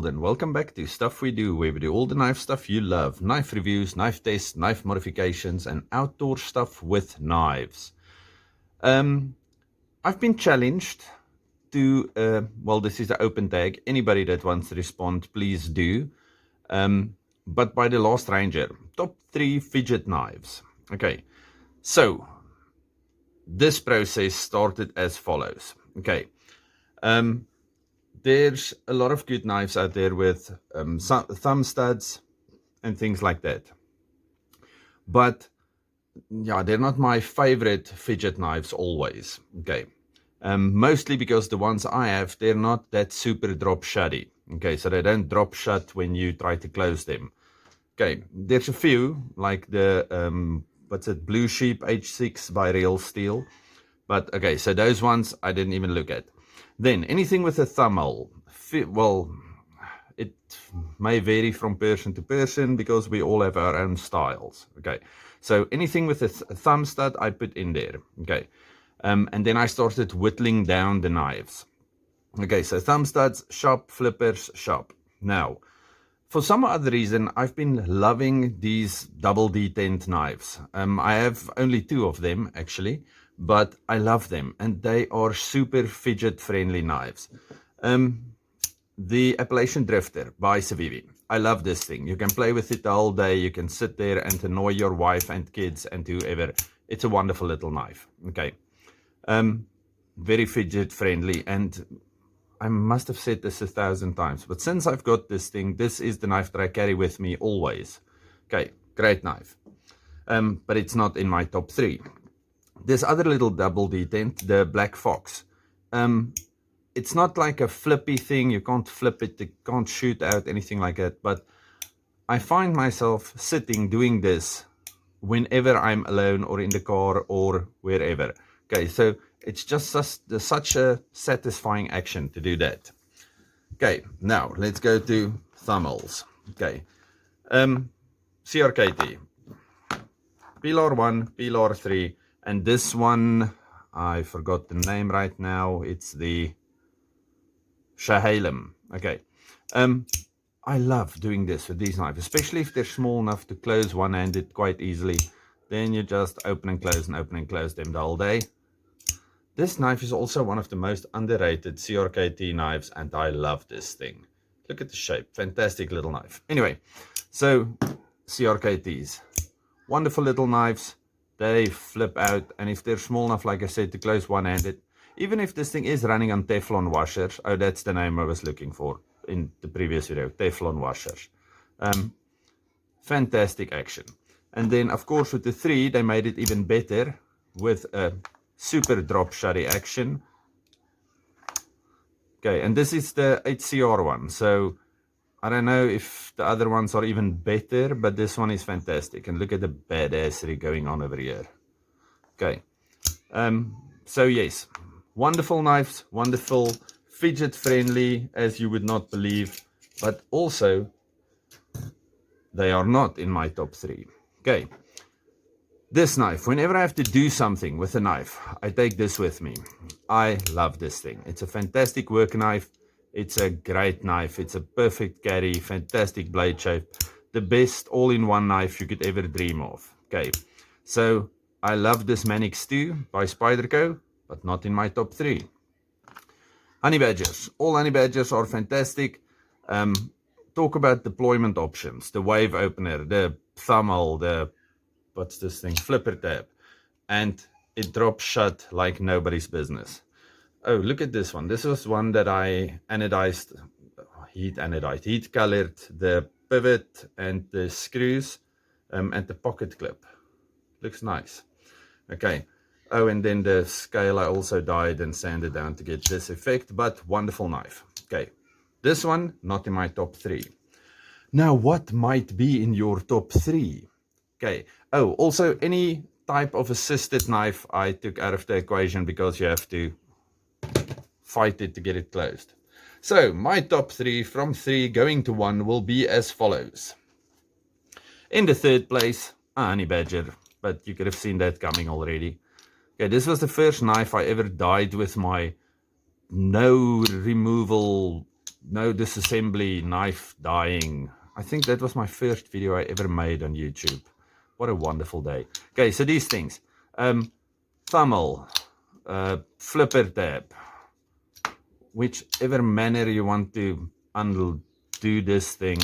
and welcome back to Stuff We Do, where we do all the knife stuff you love. Knife reviews, knife tests, knife modifications, and outdoor stuff with knives. I've been challenged to, well, this is the open tag. Anybody that wants to respond, please do. But by the Last Ranger, top 3 fidget knives. Okay, so this process started as follows. Okay, there's a lot of good knives out there with thumb studs and things like that. But yeah, they're not my favorite fidget knives always. Okay, mostly because the ones I have, they're not that super drop shutty. Okay, so they don't drop shut when you try to close them. Okay, there's a few like the what's it, Blue Sheep H6 by Real Steel. But okay, so those ones I didn't even look at. Then anything with a thumb hole, well, it may vary from person to person because we all have our own styles. Okay, so anything with a thumb stud I put in there. Okay, and then I started whittling down the knives. Okay, so thumb studs, sharp, flippers, sharp. Now, for some other reason, I've been loving these double detent knives. I have only 2 of them actually, but I love them and they are super fidget friendly knives. The Appalachian Drifter by Civivi. I love this thing. You can play with it the whole day. You can sit there and annoy your wife and kids and whoever. It's a wonderful little knife. Okay, very fidget friendly, and I must have said this 1,000 times, but since I've got this thing, this is the knife that I carry with me always. Okay, great knife. But it's not in my top 3. This other little double detent, the Black Fox. It's not like a flippy thing. You can't flip it, you can't shoot out, anything like that. But I find myself sitting doing this whenever I'm alone or in the car or wherever. Okay, so it's just such a satisfying action to do that. Okay, now let's go to thumb holes. Okay, CRKT, Pilar 1, Pilar 3, and this one, I forgot the name right now, it's the Shahalem. Okay, I love doing this with these knives, especially if they're small enough to close one-handed quite easily. Then you just open and close them the whole day. This knife is also one of the most underrated CRKT knives, and I love this thing. Look at the shape, fantastic little knife. Anyway, so CRKTs, wonderful little knives. They flip out, and if they're small enough, like I said, to close one-handed, even if this thing is running on Teflon washers, oh, that's the name I was looking for in the previous video, Teflon washers. Fantastic action. And then, of course, with the 3, they made it even better with a super drop shutty action. Okay, and this is the HCR one, so I don't know if the other ones are even better, but this one is fantastic. And look at the badassery going on over here. Okay, so yes, wonderful knives, wonderful, fidget friendly as you would not believe, but also they are not in my top 3. Okay, this knife, whenever I have to do something with a knife, I take this with me. I love this thing. It's a fantastic work knife. It's a great knife. It's a perfect carry, fantastic blade shape. The best all-in-one knife you could ever dream of. Okay, so I love this Manix 2 by Spyderco, but not in my top 3. Honey Badgers. All honey badgers are fantastic. Talk about deployment options. The wave opener, the thumb hole, the what's this thing, flipper tab, and it drops shut like nobody's business. Oh, look at this one. This was one that I heat colored the pivot and the screws and the pocket clip. Looks nice. Okay, oh, and then the scale I also dyed and sanded down to get this effect, but wonderful knife. Okay, this one not in my top 3. Now, what might be in your top 3? Okay, oh, also any type of assisted knife I took out of the equation because you have to fight it to get it closed. So my top 3 from 3 going to 1 will be as follows. In the 3rd place, a honey badger, but you could have seen that coming already. Okay, this was the first knife I ever dyed with my no removal no disassembly, knife dyeing. I think that was my first video I ever made on YouTube. What a wonderful day. Okay, so these things. Thumbnail, flipper tab, whichever manner you want to undo this thing,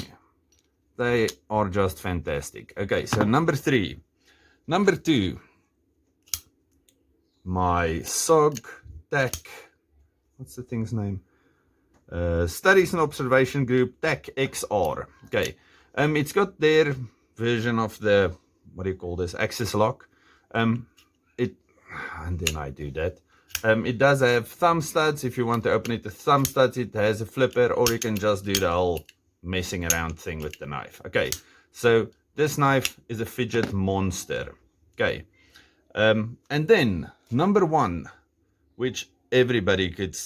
they are just fantastic. Okay, so number 3. Number 2, my SOG TAC, what's the thing's name? Studies and Observation Group TAC XR. Okay, it's got their version of the, what do you call this, access lock. And then I do that. It does have thumb studs. If you want to open it with thumb studs, it has a flipper, or you can just do the whole messing around thing with the knife. Okay, so this knife is a fidget monster. Okay, and then number 1, which everybody could,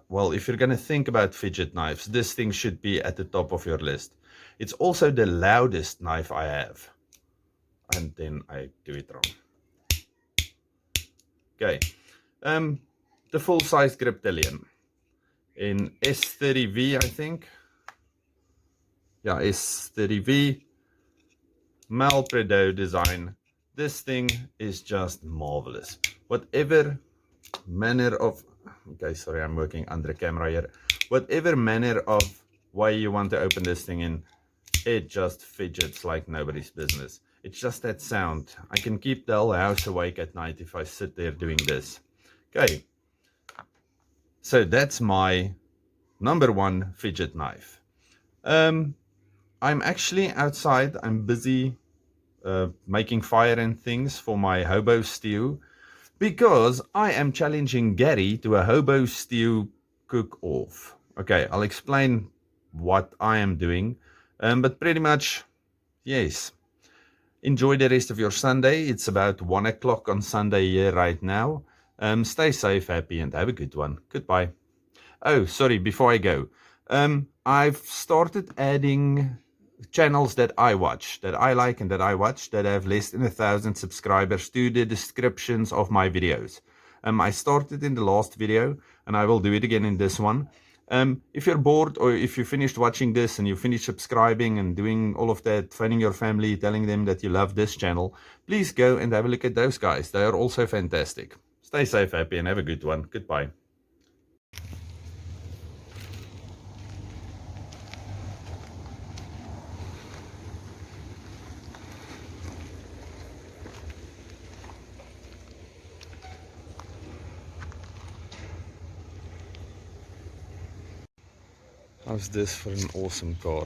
well, if you're going to think about fidget knives, this thing should be at the top of your list. It's also the loudest knife I have. And then I do it wrong. Okay, the full-size Griptilian in S30V, I think. Yeah, S30V, Malpredo design. This thing is just marvelous. Whatever manner of, okay, sorry, I'm working under camera here. Whatever manner of way you want to open this thing in, it just fidgets like nobody's business. It's just that sound. I can keep the whole house awake at night if I sit there doing this. Okay, so that's my number 1 fidget knife. I'm actually outside. I'm busy making fire and things for my hobo stew, because I am challenging Gary to a hobo stew cook-off. Okay, I'll explain what I am doing, but pretty much, yes. Enjoy the rest of your Sunday. It's about 1 o'clock on Sunday here right now. Stay safe, happy, and have a good one. Goodbye. Oh, sorry, before I go. I've started adding channels that I watch, that I like and that I watch, that have less than 1,000 subscribers to the descriptions of my videos. I started in the last video, and I will do it again in this one. If you're bored, or if you finished watching this and you finished subscribing and doing all of that, phoning your family, telling them that you love this channel, please go and have a look at those guys. They are also fantastic. Stay safe, happy, and have a good one. Goodbye. How's this for an awesome car?